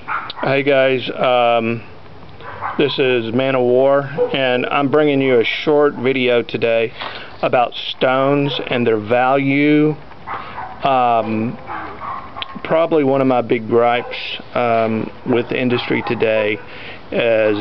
Hey guys, this is Man of War, and I'm bringing you a short video today about stones and their value. Probably one of my big gripes with the industry today is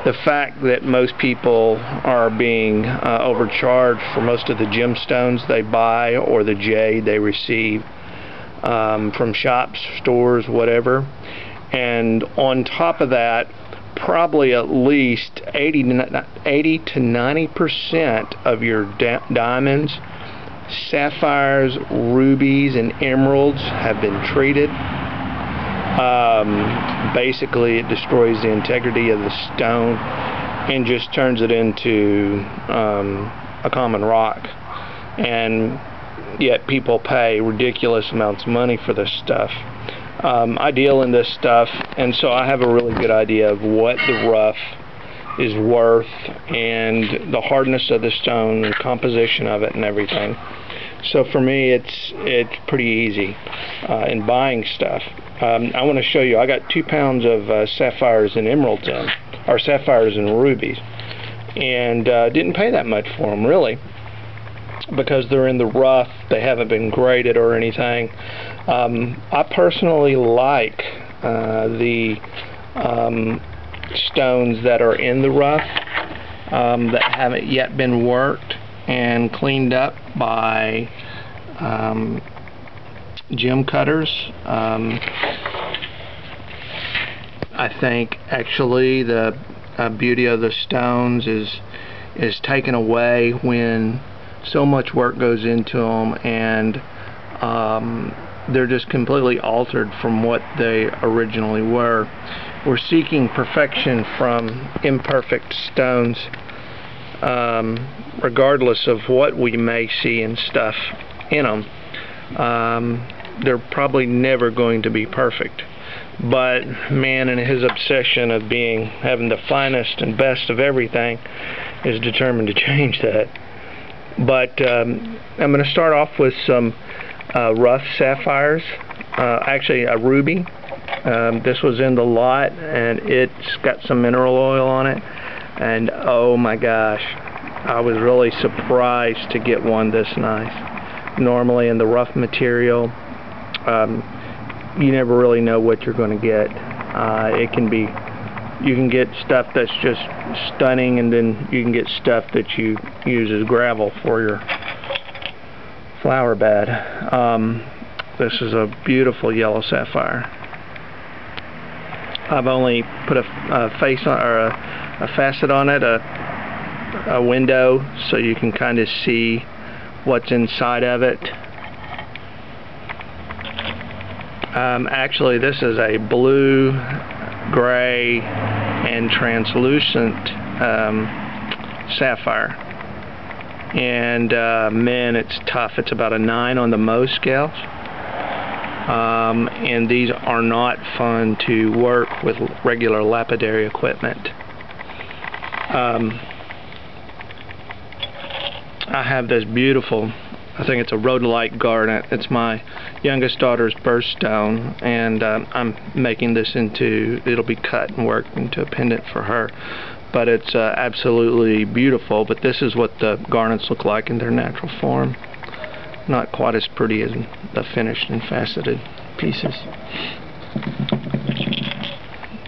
the fact that most people are being overcharged for most of the gemstones they buy or the jade they receive from shops, stores, whatever. And on top of that, probably at least 80 to 90% of your diamonds, sapphires, rubies, and emeralds have been treated. Basically, it destroys the integrity of the stone and just turns it into a common rock. And yet people pay ridiculous amounts of money for this stuff. I deal in this stuff, and so I have a really good idea of what the rough is worth and the hardness of the stone, the composition of it, and everything. So for me, it's pretty easy in buying stuff. I want to show you. I got 2 pounds of sapphires and emeralds in, or sapphires and rubies, and didn't pay that much for them really, because they're in the rough. They haven't been graded or anything. I personally like the stones that are in the rough that haven't yet been worked and cleaned up by gem cutters. I think actually the beauty of the stones is taken away when so much work goes into them, and they're just completely altered from what they originally were. We're seeking perfection from imperfect stones, regardless of what we may see and stuff in them. They're probably never going to be perfect, but man, in his obsession of having the finest and best of everything, is determined to change that. But I'm going to start off with some rough sapphires, actually a ruby. This was in the lot, and it's got some mineral oil on it, and oh my gosh, I was really surprised to get one this nice. Normally in the rough material, you never really know what you're going to get. You can get stuff that's just stunning, and then you can get stuff that you use as gravel for your flower bed. This is a beautiful yellow sapphire. I've only put a face on, or a facet on it, a window, so you can kind of see what's inside of it. Actually, this is a blue, gray, and translucent sapphire, and man, it's tough. It's about a 9 on the Mohs scale, and these are not fun to work with regular lapidary equipment. I have this beautiful, I think it's a rhodolite garnet. It's my youngest daughter's birthstone, and I'm making this into, it'll be cut and worked into a pendant for her. But it's absolutely beautiful. But this is what the garnets look like in their natural form. Not quite as pretty as the finished and faceted pieces.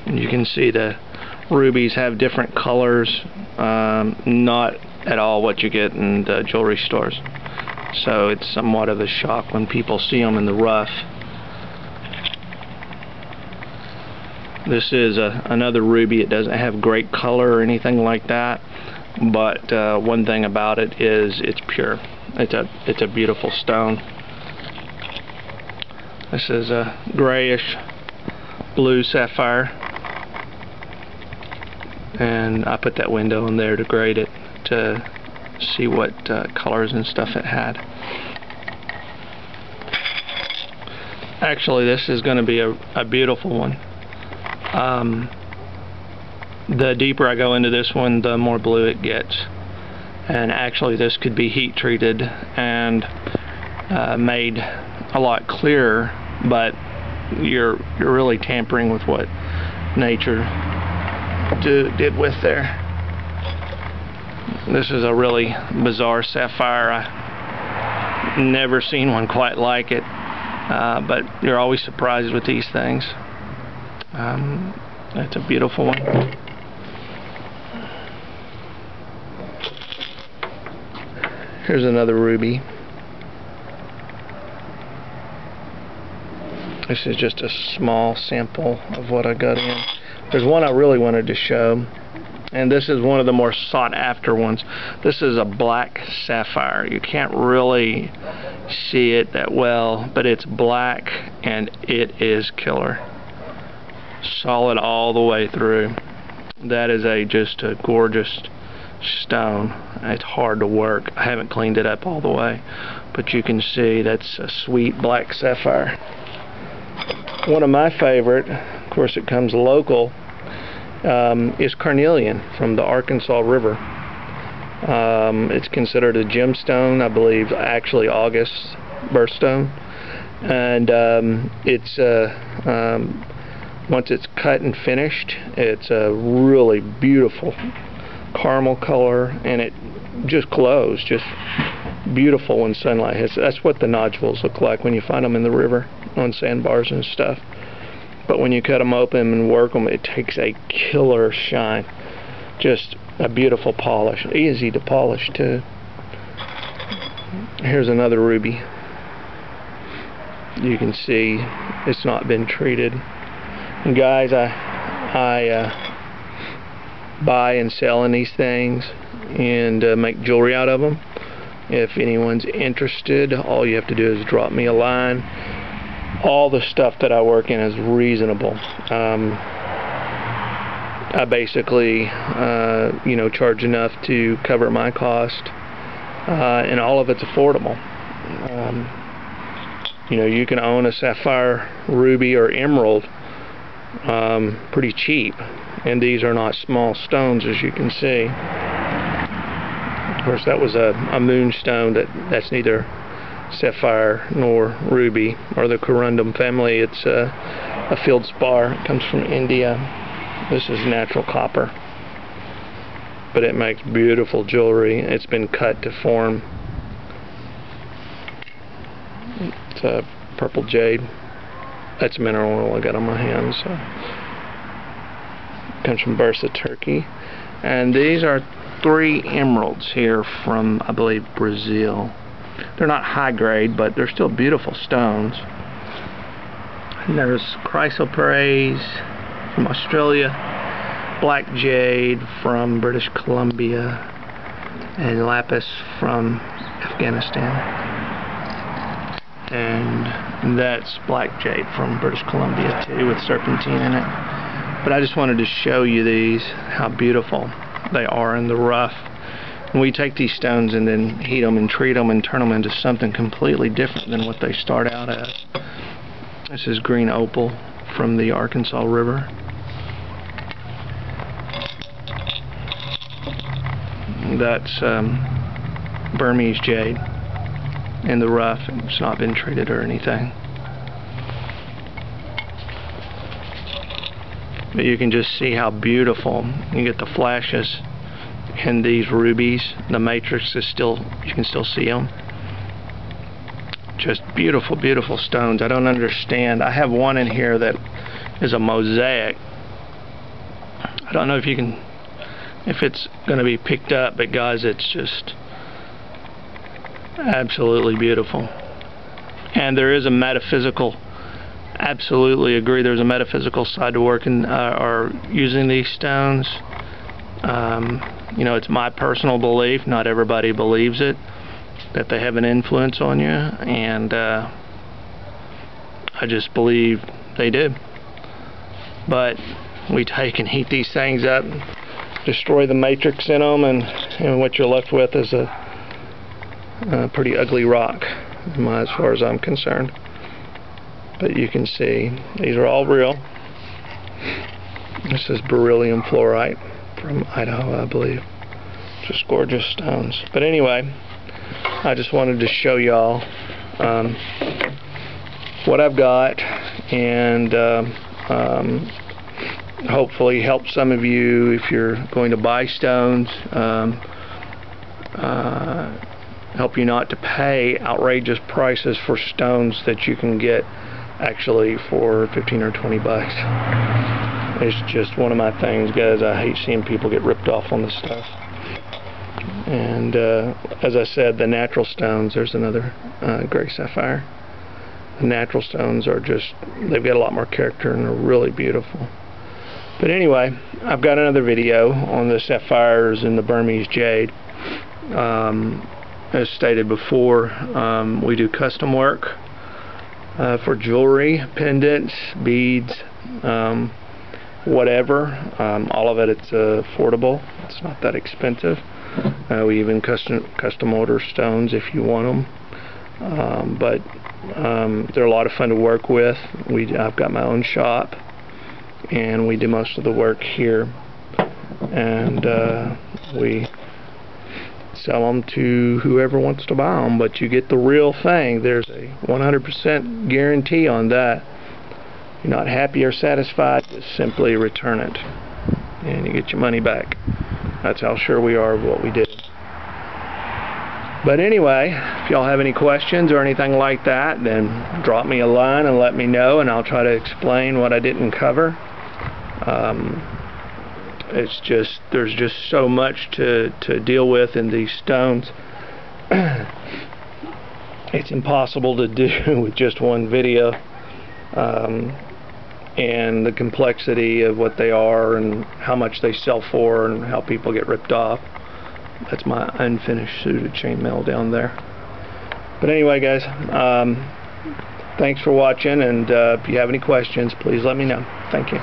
And you can see the rubies have different colors, not at all what you get in the jewelry stores. So it's somewhat of a shock when people see them in the rough. This is another ruby. It doesn't have great color or anything like that, but one thing about it is it's pure. It's a beautiful stone. This is a grayish blue sapphire, and I put that window in there to grade it to see what colors and stuff it had. Actually, this is going to be a beautiful one. The deeper I go into this one, the more blue it gets. And actually, this could be heat treated and made a lot clearer, but you're really tampering with what nature did with there. This is a really bizarre sapphire. I've never seen one quite like it, but you're always surprised with these things. That's a beautiful one. Here's another ruby. This is just a small sample of what I got in. There's one I really wanted to show, and this is one of the more sought after ones. This is a black sapphire. You can't really see it that well, but it's black and it is killer. Solid all the way through. That is just a gorgeous stone. It's hard to work. I haven't cleaned it up all the way, but you can see that's a sweet black sapphire. One of my favorite, of course it comes local, is carnelian from the Arkansas River. It's considered a gemstone, I believe, actually August's birthstone, and once it's cut and finished, it's a really beautiful caramel color, and it just glows, just beautiful when sunlight hits. That's what the nodules look like when you find them in the river on sandbars and stuff. But when you cut them open and work them, it takes a killer shine. Just a beautiful polish. Easy to polish too. Here's another ruby. You can see it's not been treated. And guys, I buy and sell in these things and make jewelry out of them. If anyone's interested, all you have to do is drop me a line. All the stuff that I work in is reasonable. I basically charge enough to cover my cost, and all of it's affordable. You can own a sapphire, ruby, or emerald pretty cheap, and these are not small stones, as you can see. Of course, that was a moonstone. That's neither sapphire nor ruby, or the corundum family. It's a feldspar. It comes from India. This is natural copper, but it makes beautiful jewelry. It's been cut to form. It's a purple jade. That's mineral oil I got on my hands. So. It comes from Bursa, Turkey. And these are 3 emeralds here from, I believe, Brazil. They're not high grade, but they're still beautiful stones. And there's chrysoprase from Australia, black jade from British Columbia, and lapis from Afghanistan. And that's black jade from British Columbia too, with serpentine in it. But I just wanted to show you these, how beautiful they are in the rough. And we take these stones and then heat them and treat them and turn them into something completely different than what they start out as. This is green opal from the Arkansas River. That's Burmese jade in the rough. It's not been treated or anything. But you can just see how beautiful. You get the flashes in these rubies. The matrix is still, you can still see them. Just beautiful, beautiful stones. I don't understand. I have one in here that is a mosaic. I don't know if it's going to be picked up, but guys, it's just absolutely beautiful. And there is a metaphysical, absolutely agree, there's a metaphysical side to working or using these stones. It's my personal belief, not everybody believes it, that they have an influence on you, and I just believe they do. But we take and heat these things up, destroy the matrix in them, and what you're left with is a pretty ugly rock, as far as I'm concerned. But you can see these are all real. This is beryllium fluorite from Idaho, I believe. Just gorgeous stones. But anyway, I just wanted to show y'all what I've got and hopefully help some of you if you're going to buy stones. Help you not to pay outrageous prices for stones that you can get actually for 15 or 20 bucks. It's just one of my things, guys. I hate seeing people get ripped off on this stuff. And as I said, the natural stones, there's another gray sapphire. The natural stones are just, they've got a lot more character and they're really beautiful. But anyway, I've got another video on the sapphires and the Burmese jade. As stated before, we do custom work for jewelry, pendants, beads, whatever. All of it's affordable. It's not that expensive. We even custom order stones if you want them. But they're a lot of fun to work with. I've got my own shop, and we do most of the work here. And we sell them to whoever wants to buy them, but you get the real thing. There's a 100% guarantee on that. If you're not happy or satisfied, just simply return it and you get your money back. That's how sure we are of what we do. But anyway, if y'all have any questions or anything like that, then drop me a line and let me know, and I'll try to explain what I didn't cover. It's just, there's just so much to deal with in these stones. It's impossible to do with just one video. And the complexity of what they are and how much they sell for and how people get ripped off. That's my unfinished suit of chainmail down there. But anyway, guys, thanks for watching, and if you have any questions, please let me know. Thank you.